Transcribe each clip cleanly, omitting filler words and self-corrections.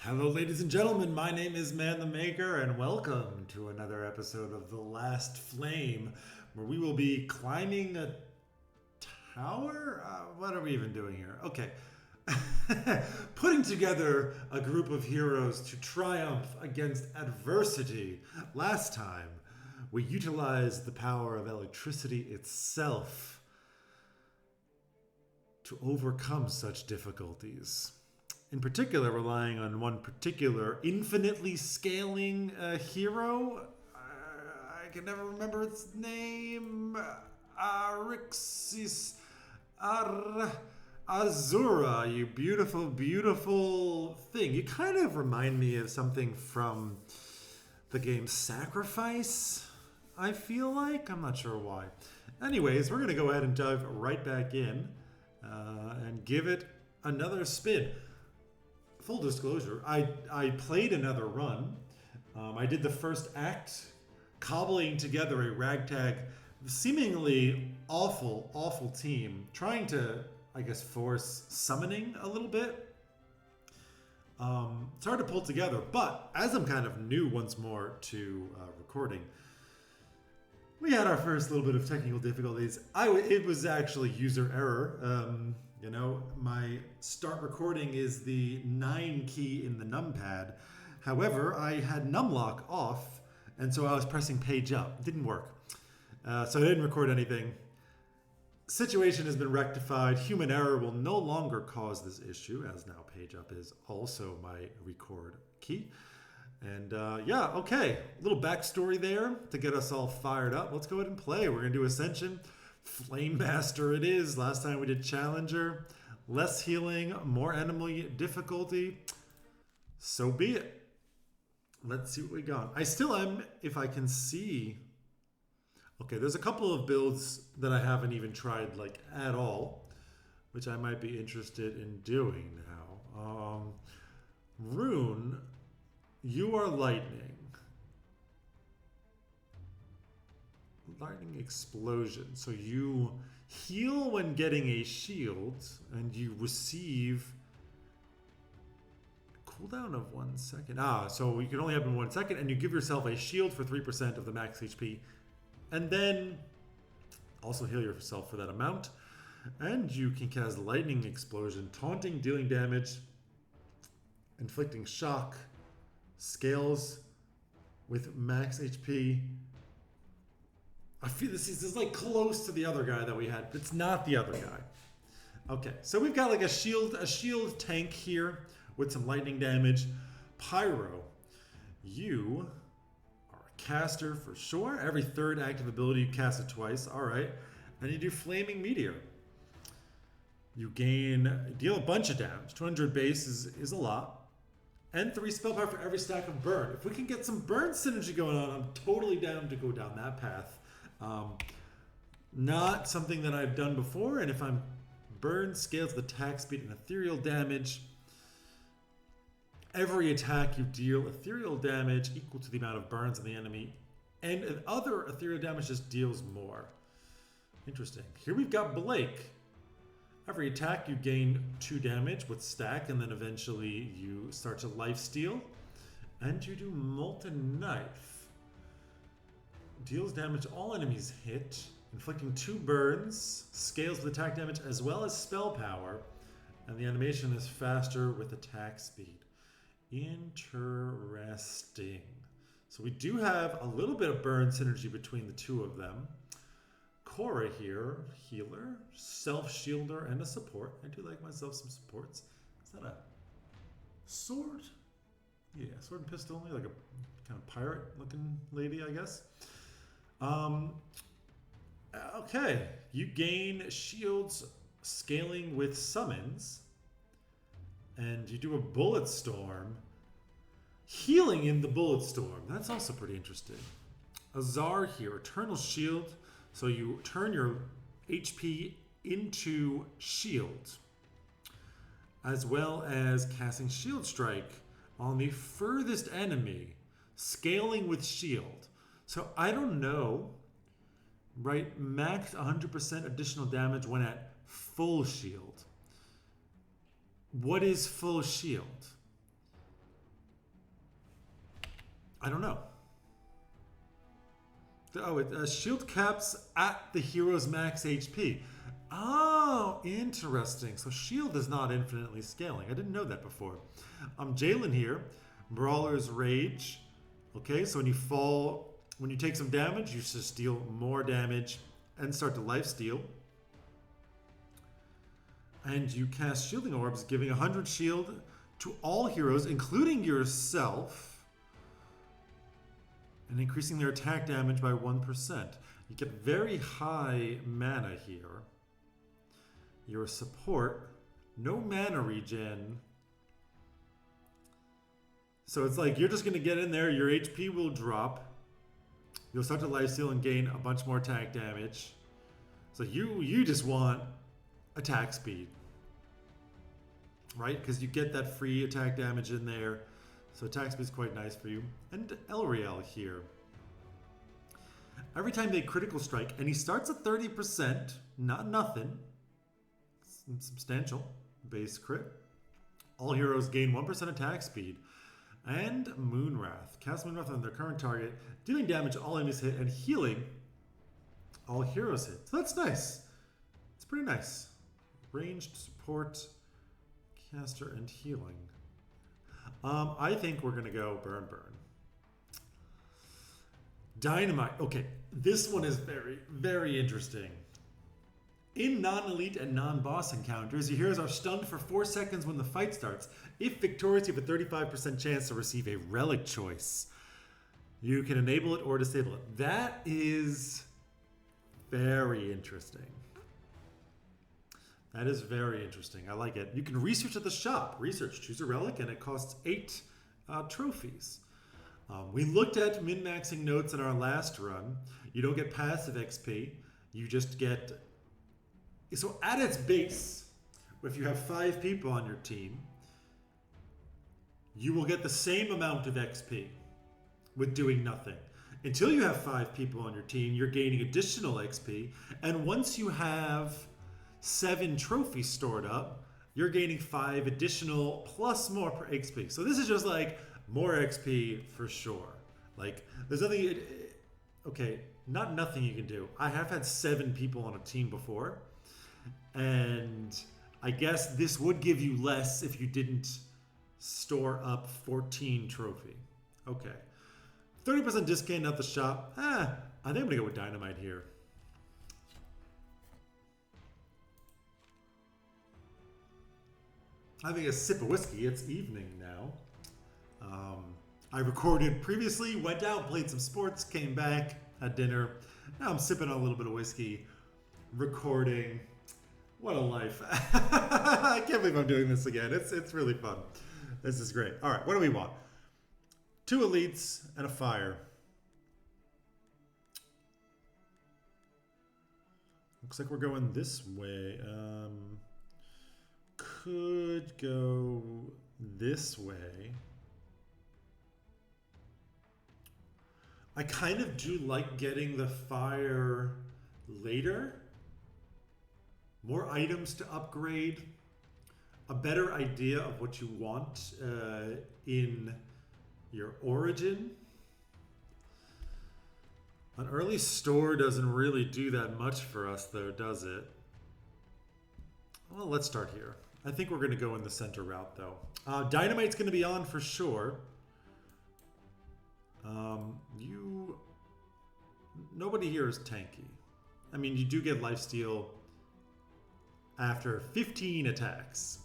Hello, ladies and gentlemen. My name is Man the Maker, and welcome to another episode of The Last Flame, where we will be climbing a tower? What are we even doing here? Okay. Putting together a group of heroes to triumph against adversity. Last time, we utilized the power of electricity itself to overcome such difficulties. In particular, relying on one particular infinitely scaling hero. I can never remember its name. Arixis Azura, you beautiful, beautiful thing. You kind of remind me of something from the game Sacrifice, I feel like. I'm not sure why. Anyways, we're going to go ahead and dive right back in and give it another spin. Full disclosure, I played another run. I did the first act, cobbling together a ragtag, seemingly awful team, trying to, I guess, force summoning a little bit. It's hard to pull together, but as I'm kind of new once more to recording, we had our first little bit of technical difficulties. It was actually user error. My start recording is the 9 key in the numpad. However, I had numlock off, and so I was pressing page up. It didn't work. So I didn't record anything. Situation has been rectified. Human error will no longer cause this issue, as now page up is also my record key. And okay. A little backstory there to get us all fired up. Let's go ahead and play. We're going to do Ascension. Flame Master it is. Last time we did Challenger. Less healing, more enemy difficulty. So be it. Let's see what we got. I still am, if I can see. Okay, there's a couple of builds that I haven't even tried at all, which I might be interested in doing now. Rune, you are lightning. Lightning explosion. So you heal when getting a shield, and you receive a cooldown of 1 second. So you can only happen 1 second, and you give yourself a shield for 3% of the max HP, and then also heal yourself for that amount. And you can cast lightning explosion, taunting, dealing damage, inflicting shock, scales with max HP. I feel this is close to the other guy that we had, but it's not the other guy. Okay, so we've got a shield tank here with some lightning damage. Pyro, you are a caster for sure. Every third active ability you cast it twice. All right, and you do Flaming Meteor. You deal a bunch of damage. 200 base is a lot. And 3 spell power for every stack of burn. If we can get some burn synergy going on, I'm totally down to go down that path. Not something that I've done before, and if I'm burn scales the attack speed and ethereal damage. Every attack you deal ethereal damage equal to the amount of burns on the enemy, and other ethereal damage just deals more. Interesting. Here we've got Blake. Every attack you gain 2 damage with stack, and then eventually you start to lifesteal. And you do Molten Knife. Deals damage to all enemies hit, inflicting 2 burns, scales with attack damage as well as spell power, and the animation is faster with attack speed. Interesting. So we do have a little bit of burn synergy between the two of them. Cora here, healer, self-shielder, and a support. I do like myself some supports. Is that a sword? Yeah, sword and pistol, only like a kind of pirate-looking lady, I guess. Okay, you gain shields scaling with summons, and you do a bullet storm, healing in the bullet storm. That's also pretty interesting. Azar here, eternal shield, so you turn your HP into shield, as well as casting shield strike on the furthest enemy, scaling with shield. So I don't know, right? Max 100% additional damage when at full shield. What is full shield? I don't know. Oh, it shield caps at the hero's max HP. Oh, interesting. So shield is not infinitely scaling. I didn't know that before. Jalen here. Brawler's Rage. Okay, so when you fall, when you take some damage, you just deal more damage and start to lifesteal. And you cast Shielding Orbs, giving 100 shield to all heroes, including yourself, and increasing their attack damage by 1%. You get very high mana here. Your support, no mana regen. So it's like you're just going to get in there, your HP will drop. You'll start to lifesteal and gain a bunch more attack damage. So you just want attack speed. Right? Because you get that free attack damage in there. So attack speed is quite nice for you. And Elriel here. Every time they critical strike, and he starts at 30%, not nothing. Substantial base crit. All heroes gain 1% attack speed. And Moonwrath. Cast Moonwrath on their current target, dealing damage to all enemies hit and healing all heroes hit. So that's nice. It's pretty nice. Ranged support, caster, and healing. I think we're going to go Burn. Dynamite. Okay, this one is very, very interesting. In non-elite and non-boss encounters, your heroes are stunned for 4 seconds when the fight starts. If victorious, you have a 35% chance to receive a relic choice. You can enable it or disable it. That is very interesting. That is very interesting. I like it. You can research at the shop. Research, choose a relic, and it costs 8 trophies. We looked at min-maxing notes in our last run. You don't get passive XP. You just get... So at its base, if you have 5 people on your team, you will get the same amount of XP with doing nothing. Until you have 5 people on your team, you're gaining additional XP. And once you have 7 trophies stored up, you're gaining 5 additional plus more per XP. So this is just like more XP for sure. Like there's nothing, okay, not nothing you can do. I have had 7 people on a team before. And I guess this would give you less if you didn't store up 14 trophy. Okay. 30% discount at the shop. I think I'm going to go with Dynamite here. Having a sip of whiskey. It's evening now. I recorded previously, went out, played some sports, came back, had dinner. Now I'm sipping on a little bit of whiskey, recording. What a life. I can't believe I'm doing this again. It's really fun. This is great. All right, what do we want? 2 elites and a fire. Looks like we're going this way. Could go this way. I kind of do like getting the fire later. More items to upgrade. A better idea of what you want in your origin. An early store doesn't really do that much for us though, does it? Well, let's start here. I think we're going to go in the center route though. Dynamite's going to be on for sure. Nobody here is tanky. I mean, you do get lifesteal after 15 attacks.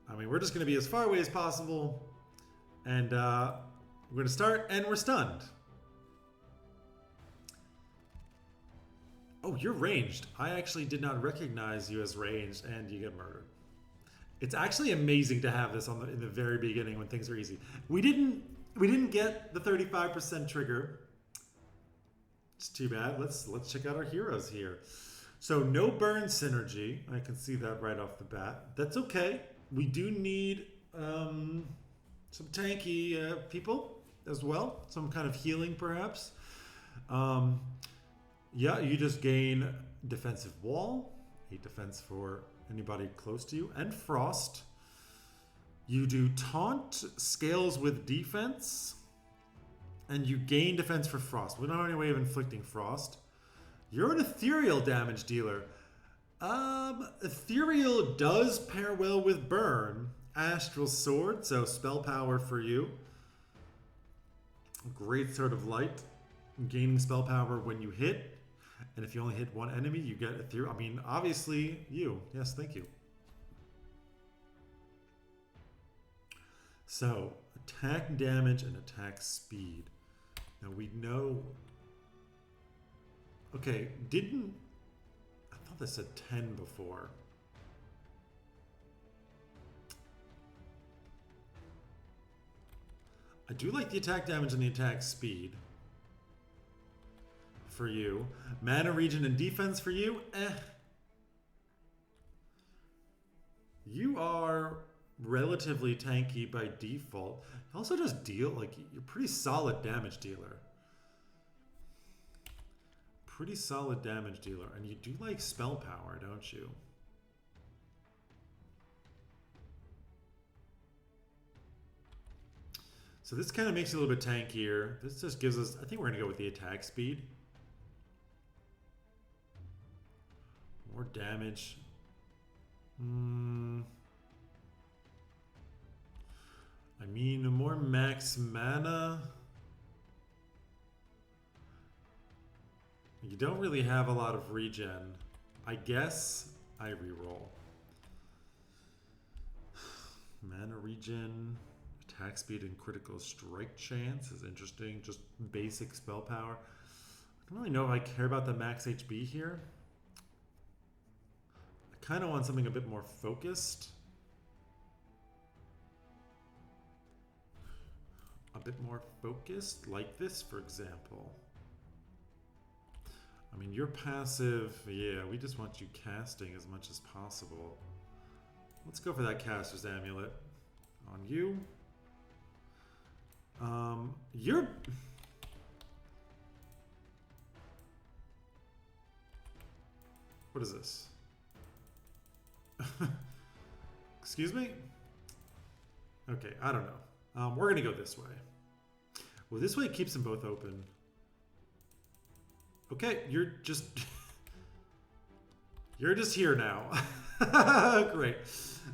I mean, we're just going to be as far away as possible. And we're going to start, and we're stunned. Oh, you're ranged. I actually did not recognize you as ranged, and you get murdered. It's actually amazing to have this in the very beginning when things are easy. We didn't get the 35% trigger. It's too bad. Let's check out our heroes here. So no burn synergy. I can see that right off the bat. That's okay. We do need some tanky people as well. Some kind of healing perhaps. Yeah, you just gain defensive wall. 8 defense for anybody close to you. And frost. You do taunt, scales with defense. And you gain defense for frost. We don't have any way of inflicting frost. You're an ethereal damage dealer. Ethereal does pair well with burn. Astral sword, so spell power for you. Great sort of light. Gaining spell power when you hit. And if you only hit one enemy, you get ethereal. I mean, obviously you. Yes, thank you. So, attack damage and attack speed. Now we know... Okay, I thought this said 10 before. I do like the attack damage and the attack speed. For you. Mana, regen, and defense for you? You are relatively tanky by default. You also just deal, like, you're a pretty solid damage dealer. Pretty solid damage dealer. And you do like spell power, don't you? So this kind of makes you a little bit tankier. This just gives us, I think we're going to go with the attack speed. More damage. I mean, more max mana. You don't really have a lot of regen. I guess I reroll. Mana regen, attack speed, and critical strike chance is interesting. Just basic spell power. I don't really know if I care about the max HB here. I kind of want something a bit more focused. A bit more focused, like this, for example. I mean, your passive, yeah, we just want you casting as much as possible. Let's go for that caster's amulet on you. You're... What is this? Excuse me? Okay, I don't know. We're gonna go this way. Well, this way keeps them both open. Okay, you're just... You're just here now. Great.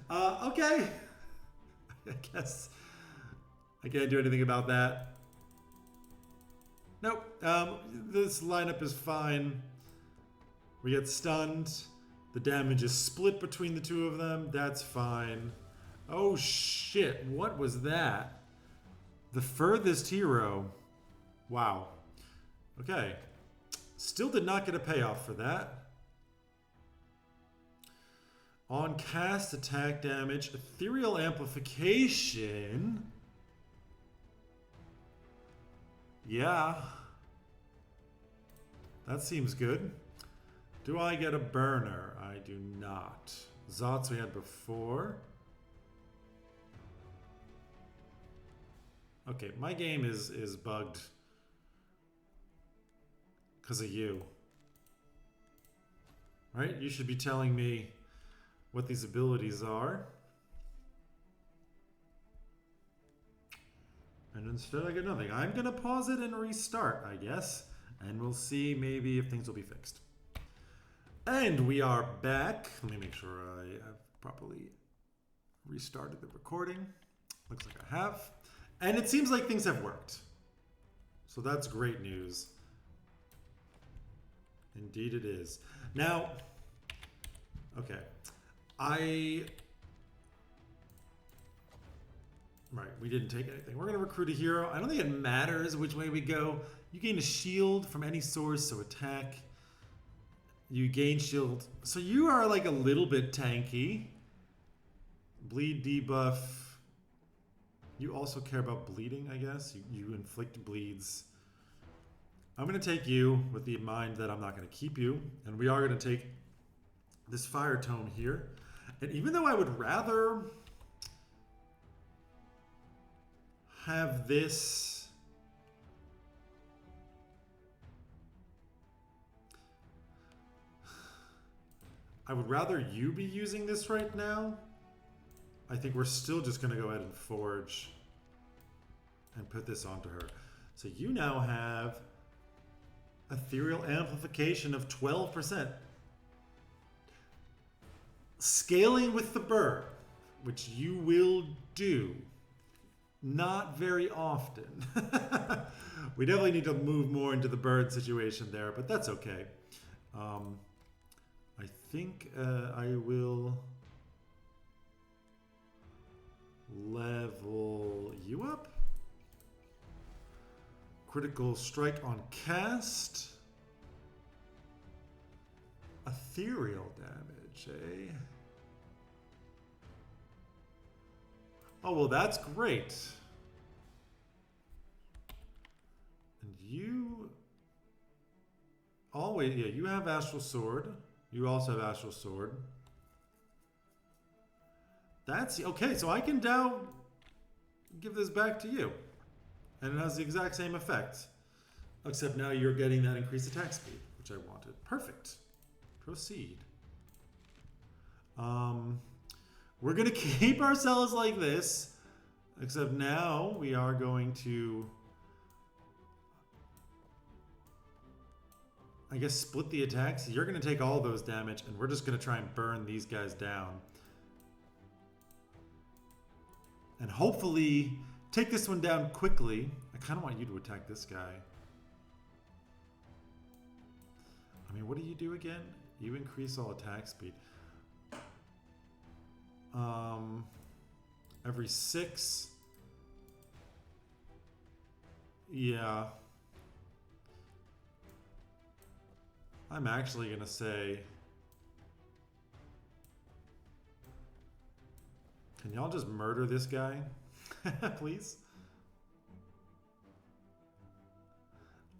Okay. I guess I can't do anything about that. Nope. This lineup is fine. We get stunned. The damage is split between the two of them. That's fine. Oh shit, what was that? The furthest hero. Wow. Okay. Still did not get a payoff for that. On cast, attack damage, ethereal amplification. Yeah. That seems good. Do I get a burner? I do not. Zots we had before. Okay, my game is bugged. Because of you. Right? You should be telling me what these abilities are. And instead I get nothing. I'm going to pause it and restart, I guess. And we'll see maybe if things will be fixed. And we are back. Let me make sure I have properly restarted the recording. Looks like I have. And it seems like things have worked. So that's great news. Indeed it is. Now, okay. Right, we didn't take anything. We're going to recruit a hero. I don't think it matters which way we go. You gain a shield from any source, so attack. You gain shield. So you are like a little bit tanky. Bleed debuff. You also care about bleeding, I guess. You inflict bleeds. I'm going to take you with the mind that I'm not going to keep you. And we are going to take this fire tome here. And even though I would rather have this... I would rather you be using this right now. I think we're still just going to go ahead and forge and put this onto her. So you now have ethereal amplification of 12%. Scaling with the bird, which you will do not very often. We definitely need to move more into the bird situation there, but that's okay. I think I will level you up. Critical strike on cast. Ethereal damage, eh? Oh, well, that's great. And you always, yeah, you have Astral Sword. You also have Astral Sword. That's, okay, so I can now give this back to you. And it has the exact same effect. Except now you're getting that increased attack speed, which I wanted. Perfect. Proceed. We're going to keep ourselves like this. Except now we are going to, I guess, split the attacks. You're going to take all those damage, and we're just going to try and burn these guys down. And hopefully take this one down quickly. I kind of want you to attack this guy. I mean, what do you do again? You increase all attack speed. Every 6. Yeah. I'm actually going to say, can y'all just murder this guy? Please?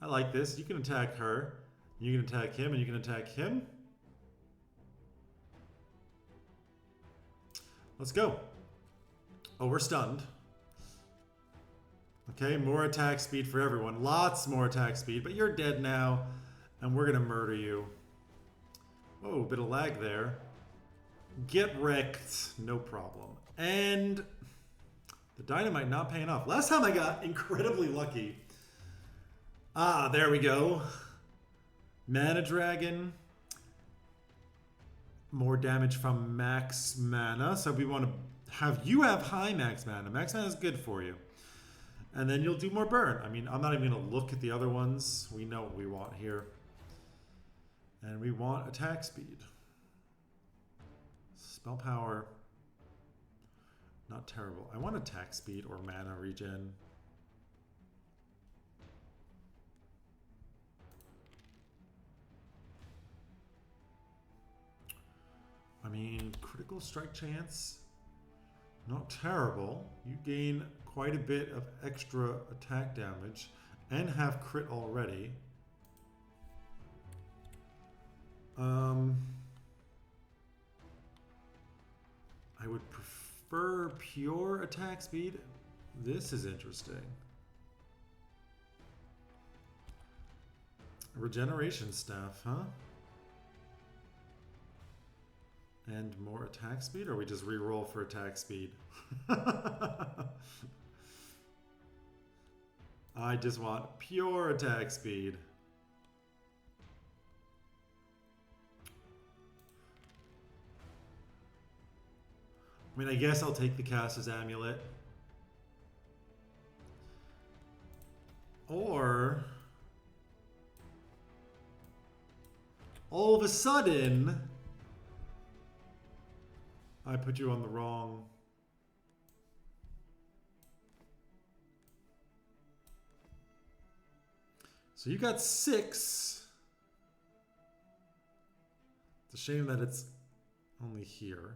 I like this. You can attack her. You can attack him, and you can attack him. Let's go. Oh, we're stunned. Okay, more attack speed for everyone. Lots more attack speed, but you're dead now, and we're going to murder you. Whoa, bit of lag there. Get wrecked. No problem. And the dynamite not paying off. Last time I got incredibly lucky. Ah, there we go. Mana Dragon. More damage from max mana. So we want to have you have high max mana. Max mana is good for you. And then you'll do more burn. I mean, I'm not even going to look at the other ones. We know what we want here. And we want attack speed. Spell power. Not terrible. I want attack speed or mana regen. I mean, critical strike chance, not terrible. You gain quite a bit of extra attack damage and have crit already. I would prefer pure attack speed. This is interesting. Regeneration staff, huh? And more attack speed, or we just re-roll for attack speed? I just want pure attack speed. I mean, I guess I'll take the Caster's Amulet. Or all of a sudden I put you on the wrong. So you got 6. It's a shame that it's only here.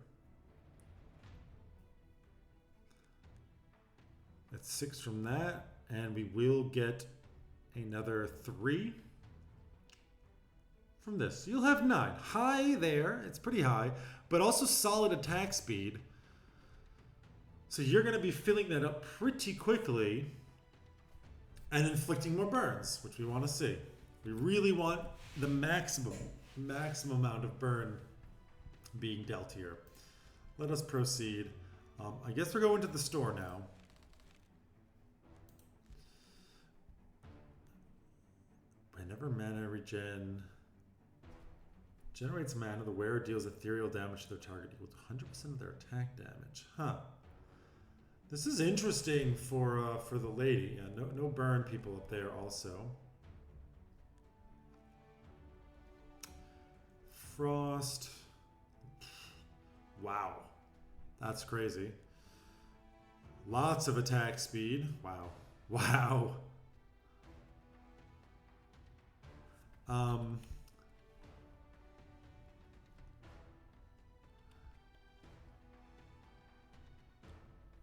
That's 6 from that, and we will get another 3 from this. You'll have 9. High there. It's pretty high, but also solid attack speed. So you're going to be filling that up pretty quickly and inflicting more burns, which we want to see. We really want the maximum amount of burn being dealt here. Let us proceed. I guess we're going to the store now. Whenever mana regen generates mana, the wearer deals ethereal damage to their target equal to 100% of their attack damage. Huh. This is interesting for the lady. Yeah, no burn people up there also. Frost. Wow. That's crazy. Lots of attack speed. Wow. Wow.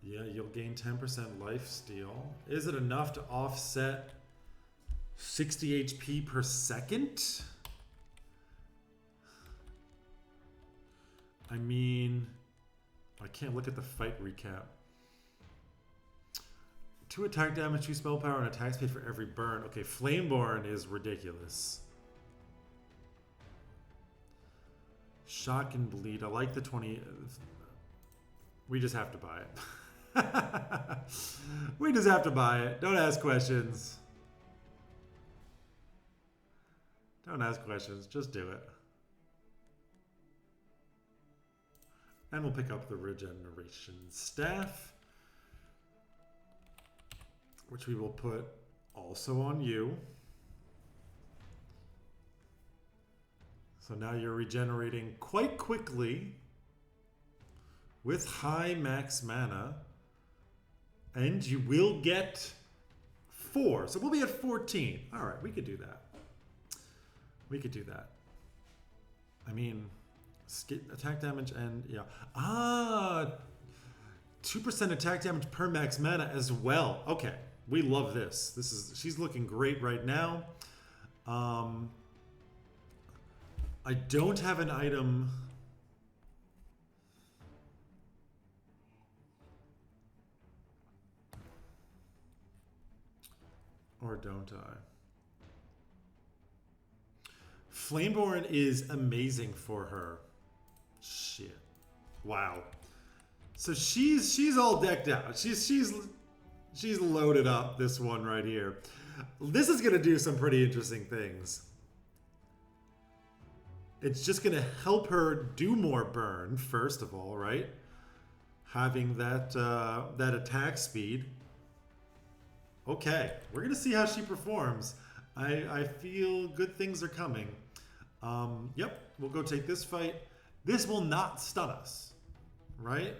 Yeah, you'll gain 10% life steal. Is it enough to offset 60 HP per second? I mean, I can't look at the fight recap. 2 attack damage, 2 spell power, and attack speed for every burn. Okay, Flameborn is ridiculous. Shock and bleed. I like the 20. We just have to buy it. We just have to buy it. Don't ask questions. Don't ask questions. Just do it. And we'll pick up the regeneration staff, which we will put also on you. So now you're regenerating quite quickly with high max mana. And you will get 4. So we'll be at 14. All right, we could do that. We could do that. I mean, attack damage and, yeah. 2% attack damage per max mana as well. Okay, we love this. She's looking great right now. I don't have an item. Or don't I? Flameborn is amazing for her. Shit. Wow. So she's all decked out. She's loaded up, this one right here. This is gonna do some pretty interesting things. It's just gonna help her do more burn, first of all, right? Having that that attack speed. Okay, we're gonna see how she performs. I feel good things are coming. Yep, we'll go take this fight. This will not stun us, right?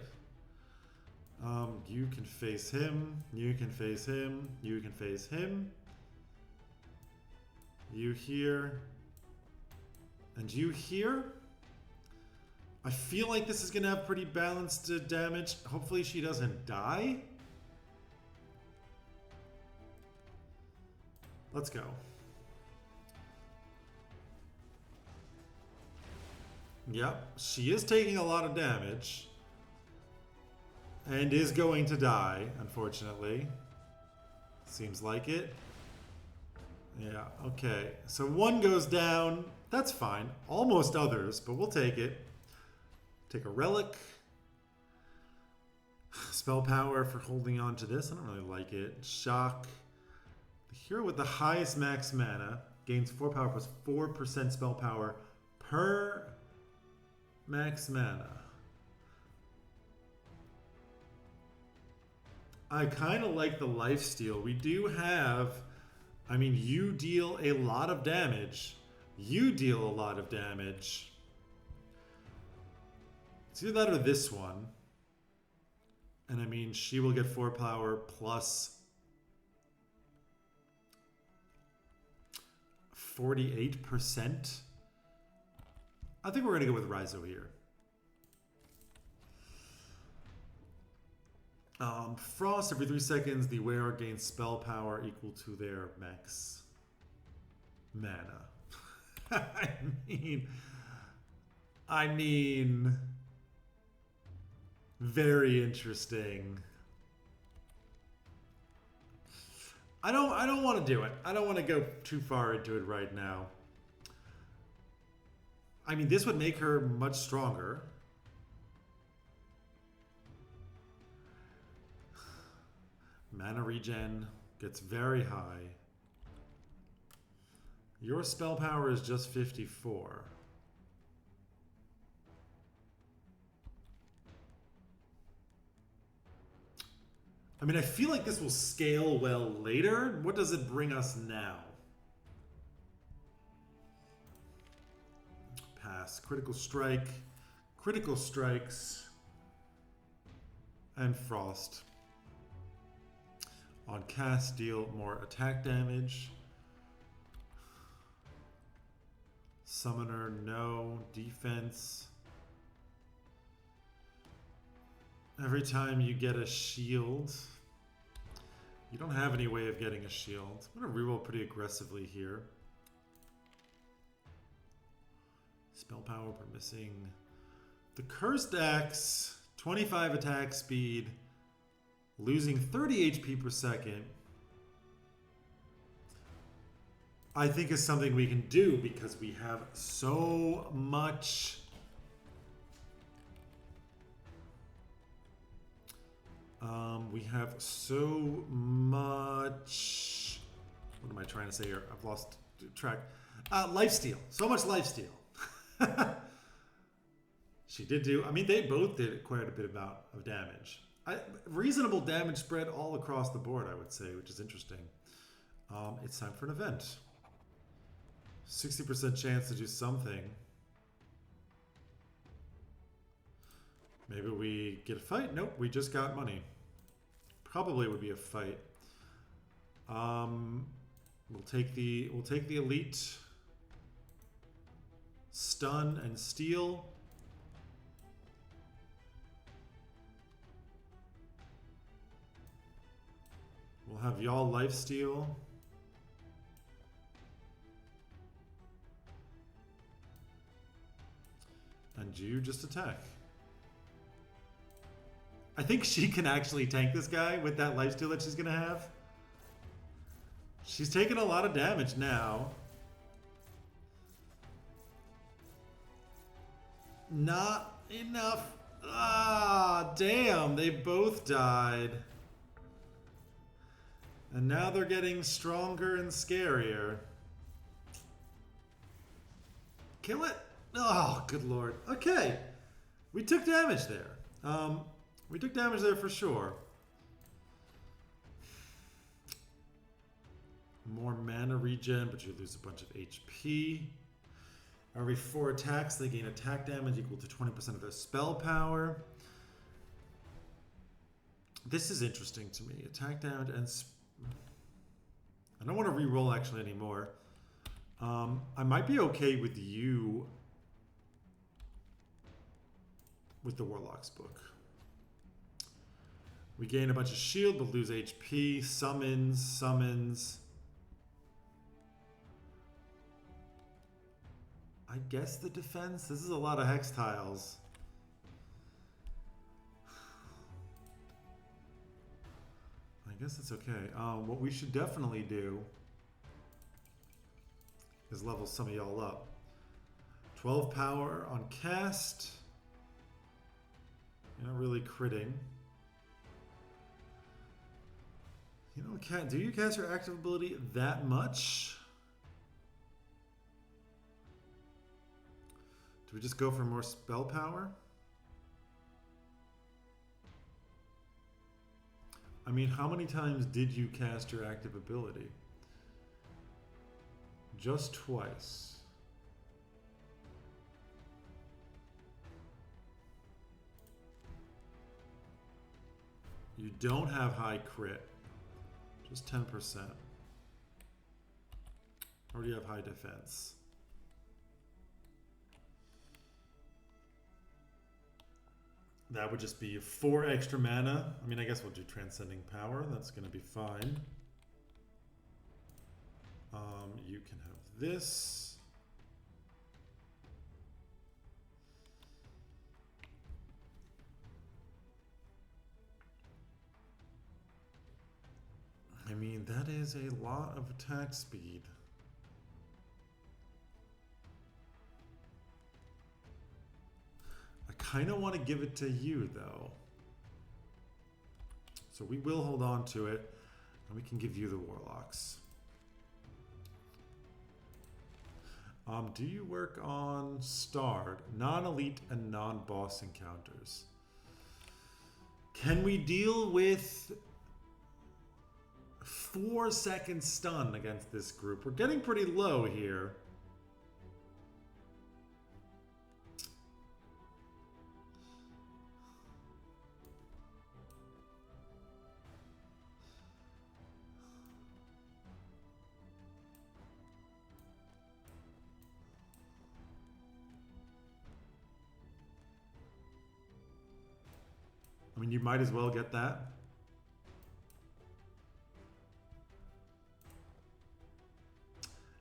You can face him. You can face him. You can face him. You here. And you here. I feel like this is gonna have pretty balanced damage. Hopefully she doesn't die. Let's go. Yep, she is taking a lot of damage. And is going to die, unfortunately. Seems like it. Yeah, okay. So one goes down. That's fine. Almost others, but we'll take it. Take a relic. Spell power for holding on to this. I don't really like it. Shock. The hero with the highest max mana gains 4 power plus 4% spell power per max mana. I kind of like the lifesteal. We do have, I mean, you deal a lot of damage. You deal a lot of damage. It's either that or this one. And I mean, she will get 4 power plus 48%. I think we're going to go with Raizo here. Frost, every 3 seconds, the wearer gains spell power equal to their max mana. I mean, very interesting. I don't want to do it. I don't want to go too far into it right now. I mean, this would make her much stronger. Mana regen gets very high. Your spell power is just 54. I mean, I feel like this will scale well later. What does it bring us now? Pass. Critical strike. Critical strikes. And frost. On cast, deal more attack damage. Summoner, no. Defense. Every time you get a shield. You don't have any way of getting a shield. I'm going to reroll pretty aggressively here. Spell power, we're missing. The Cursed Axe, 25 attack speed, losing 30 HP per second. I think is something we can do because we have so much. We have so much. What am I trying to say here? I've lost track. Lifesteal. So much lifesteal. She did do. I mean, they both did quite a bit of damage. Reasonable damage spread all across the board, I would say, which is interesting. It's time for an event. 60% chance to do something. Maybe we get a fight? Nope, we just got money. Probably would be a fight. We'll take the elite. Stun and steal. We'll have y'all lifesteal. And you just attack. I think she can actually tank this guy with that lifesteal that she's gonna have. She's taking a lot of damage now. Not enough. Ah, damn, they both died. And now they're getting stronger and scarier. Kill it. Oh, good lord. Okay. We took damage there. We took damage there for sure. More mana regen, but you lose a bunch of HP. Every 4 attacks, they gain attack damage equal to 20% of their spell power. This is interesting to me. Attack damage and... I don't want to re-roll actually anymore. I might be okay with you with the Warlock's Book. We gain a bunch of shield, but lose HP. Summons. I guess the defense? This is a lot of hex tiles. I guess it's okay. What we should definitely do is level some of y'all up. 12 power on cast. You're not really critting. You know, do you cast your active ability that much? Do we just go for more spell power? I mean, how many times did you cast your active ability? Just twice. You don't have high crit. Just 10%. Or do you have high defense? That would just be 4 extra mana. I mean, I guess we'll do Transcending Power. That's going to be fine. You can have this. I mean, that is a lot of attack speed. I kind of want to give it to you, though. So we will hold on to it, and we can give you the Warlocks. Do you work on starred, non-elite, and non-boss encounters? Can we deal with 4-second stun against this group? We're getting pretty low here. I mean, you might as well get that.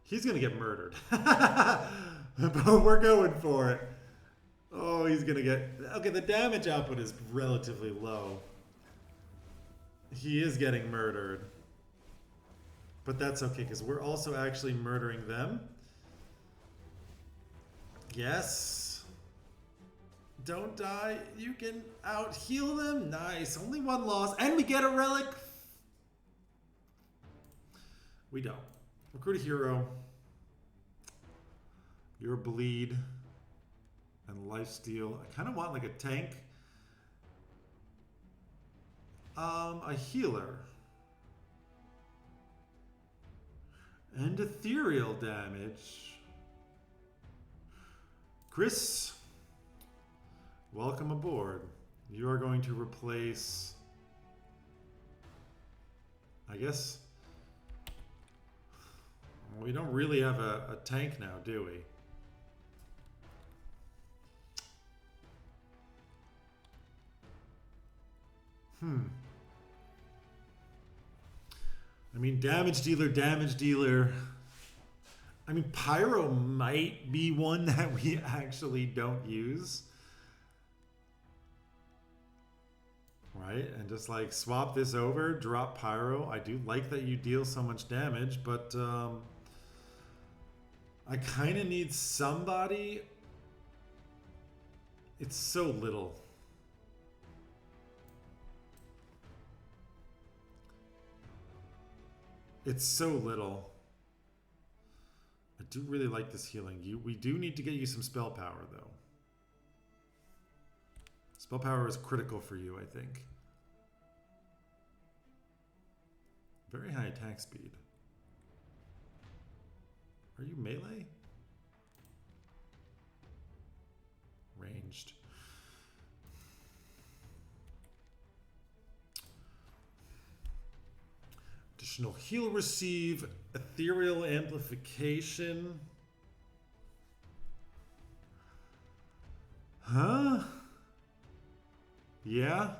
He's gonna get murdered. But we're going for it. Oh, he's gonna get... Okay, the damage output is relatively low. He is getting murdered. But that's okay, because we're also actually murdering them. Yes. Don't die. You can out-heal them. Nice. Only one loss. And we get a relic. We don't. Recruit a hero. Your bleed. And lifesteal. I kind of want like a tank. A healer. And ethereal damage. Chris, welcome aboard. You are going to replace, I guess, we don't really have a tank now, do we? I mean, damage dealer, damage dealer. I mean, Pyro might be one that we actually don't use. Right? And just like swap this over, drop Pyro. I do like that you deal so much damage, but I kind of need somebody. It's so little. It's so little. I do really like this healing. We do need to get you some spell power, though. Spell power is critical for you, I think. Very high attack speed. Are you melee? Ranged. Additional heal receive, ethereal amplification. Huh? Yeah?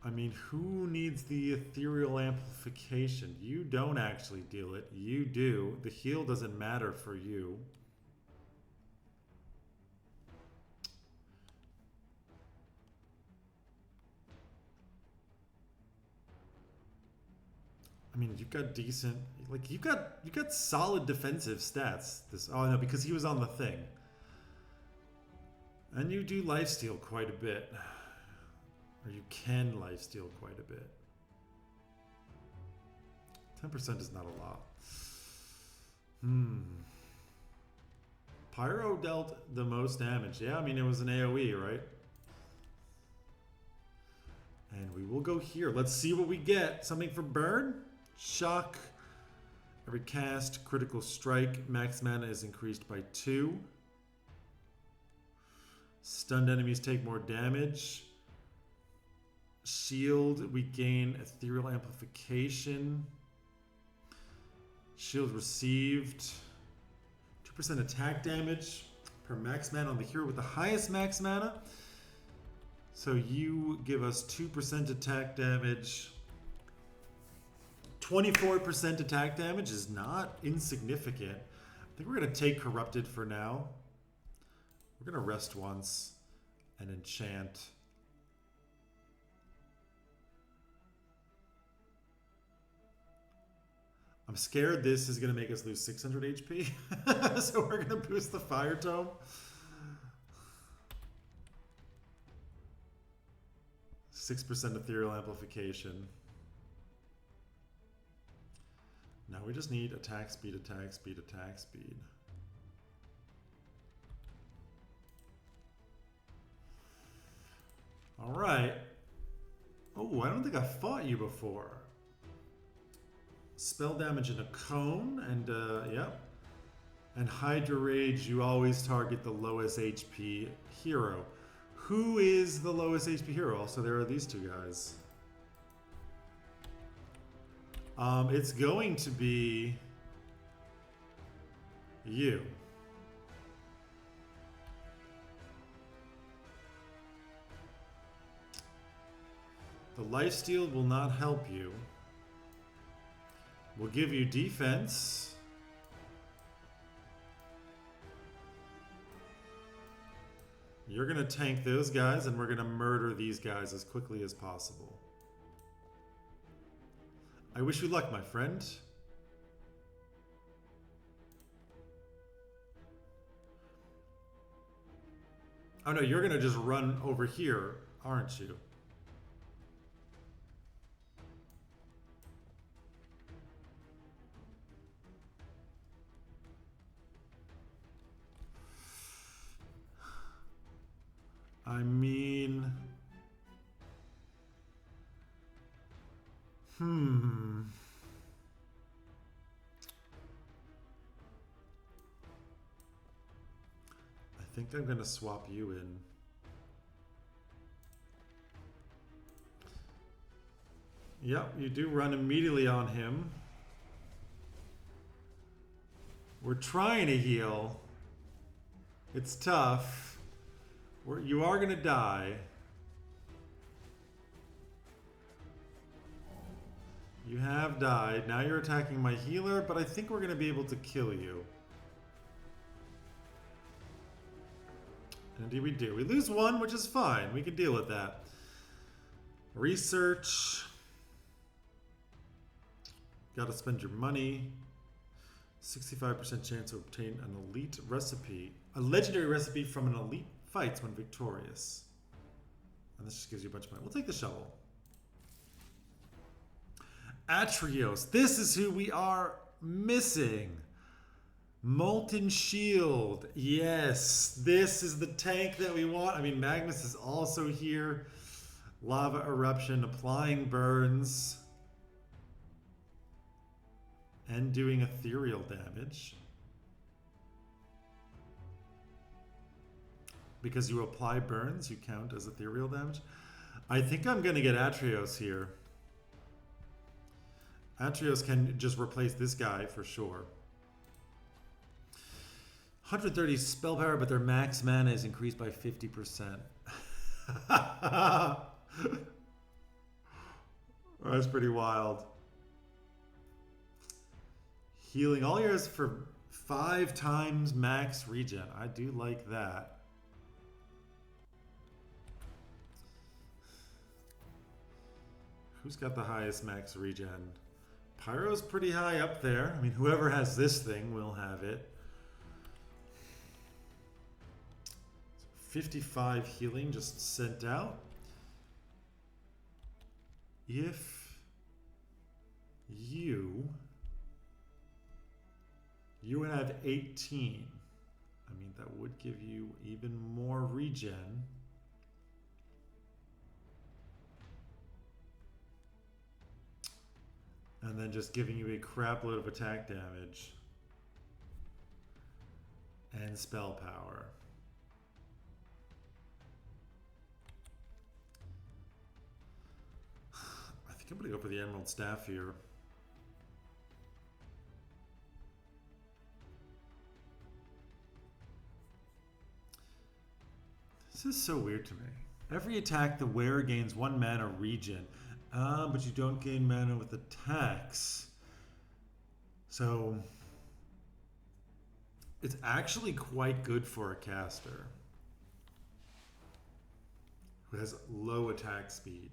I mean, who needs the ethereal amplification? You don't actually deal it. You do. The heal doesn't matter for you. I mean, you've got decent, like you've got solid defensive stats. Oh no, because he was on the thing. And you do lifesteal quite a bit. Or you can lifesteal quite a bit. 10% is not a lot. Pyro dealt the most damage. Yeah, I mean, it was an AoE, right? And we will go here. Let's see what we get. Something for burn? Shock. Every cast, critical strike. Max mana is increased by 2. Stunned enemies take more damage. Shield, we gain ethereal amplification. Shield received. 2% attack damage per max mana on the hero with the highest max mana. So you give us 2% attack damage. 24% attack damage is not insignificant. I think we're going to take Corrupted for now. We're going to rest once and enchant. I'm scared this is going to make us lose 600 HP. So we're going to boost the Fire Tome. 6% ethereal amplification. we just need attack speed, attack speed, attack speed. All right. Oh, I don't think I fought you before. Spell damage in a cone, and yep. And Hydra Rage, you always target the lowest HP hero. Who is the lowest HP hero? Also, there are these two guys. It's going to be you. The lifesteal will not help you. We'll give you defense. You're going to tank those guys, and we're going to murder these guys as quickly as possible. I wish you luck, my friend. Oh no, you're going to just run over here, aren't you? I mean... I think I'm going to swap you in. Yep, you do run immediately on him. We're trying to heal. It's tough. You are going to die. You have died. Now you're attacking my healer, but I think we're going to be able to kill you. Indeed we do. We lose one, which is fine. We can deal with that. Research. Gotta spend your money. 65% chance to obtain an elite recipe. A legendary recipe from an elite fights when victorious. And this just gives you a bunch of money. We'll take the shovel. Atrios. This is who we are missing. Molten Shield. Yes, this is the tank that we want. I mean, Magnus is also here. Lava Eruption, applying burns. And doing ethereal damage. Because you apply burns, you count as ethereal damage. I think I'm going to get Atrios here. Atrios can just replace this guy for sure. 130 spell power, but their max mana is increased by 50%. That's pretty wild. Healing all yours for 5 times max regen. I do like that. Who's got the highest max regen? Pyro's pretty high up there. I mean, whoever has this thing will have it. 55 healing just sent out. If you have 18, I mean, that would give you even more regen. And then just giving you a crap load of attack damage. And spell power. I think I'm going to go for the Emerald Staff here. This is so weird to me. Every attack, the wearer gains 1 mana regen. But you don't gain mana with attacks. So it's actually quite good for a caster who has low attack speed.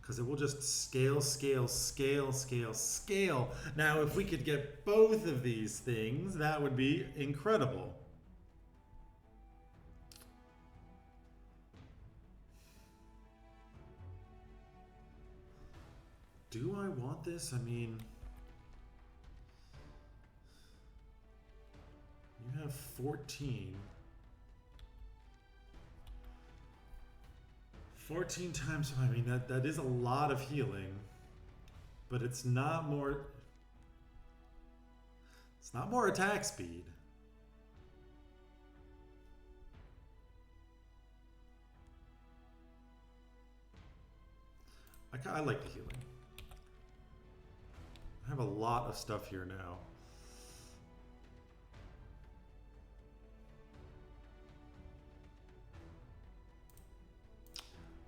Because it will just scale, scale, scale, scale, scale. Now, if we could get both of these things, that would be incredible. Do I want this? I mean, you have 14. 14 times, I mean, that is a lot of healing, but it's not more attack speed. I like the healing. I have a lot of stuff here now.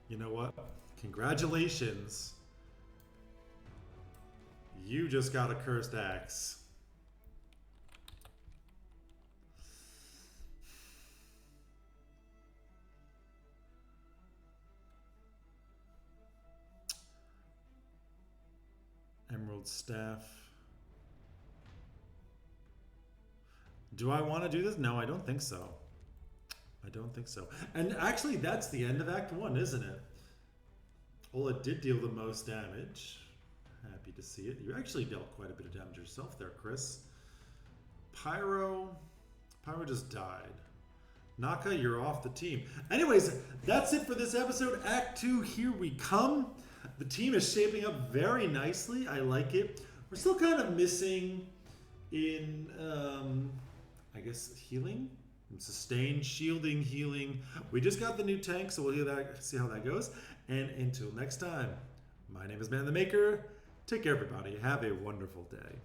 You know what? Congratulations. You just got a cursed axe. Emerald staff. Do I want to do this? No, I don't think so. I don't think so. And actually, that's the end of Act 1, isn't it? Ohhhh did deal the most damage. Happy to see it. You actually dealt quite a bit of damage yourself there, Chris. Pyro just died. Naka, you're off the team. Anyways, that's it for this episode. Act 2, here we come. The team is shaping up very nicely. I like it. We're still kind of missing in, I guess, healing? Sustain, shielding, healing. We just got the new tank, so we'll see how that goes. And until next time, my name is Man the Maker. Take care, everybody. Have a wonderful day.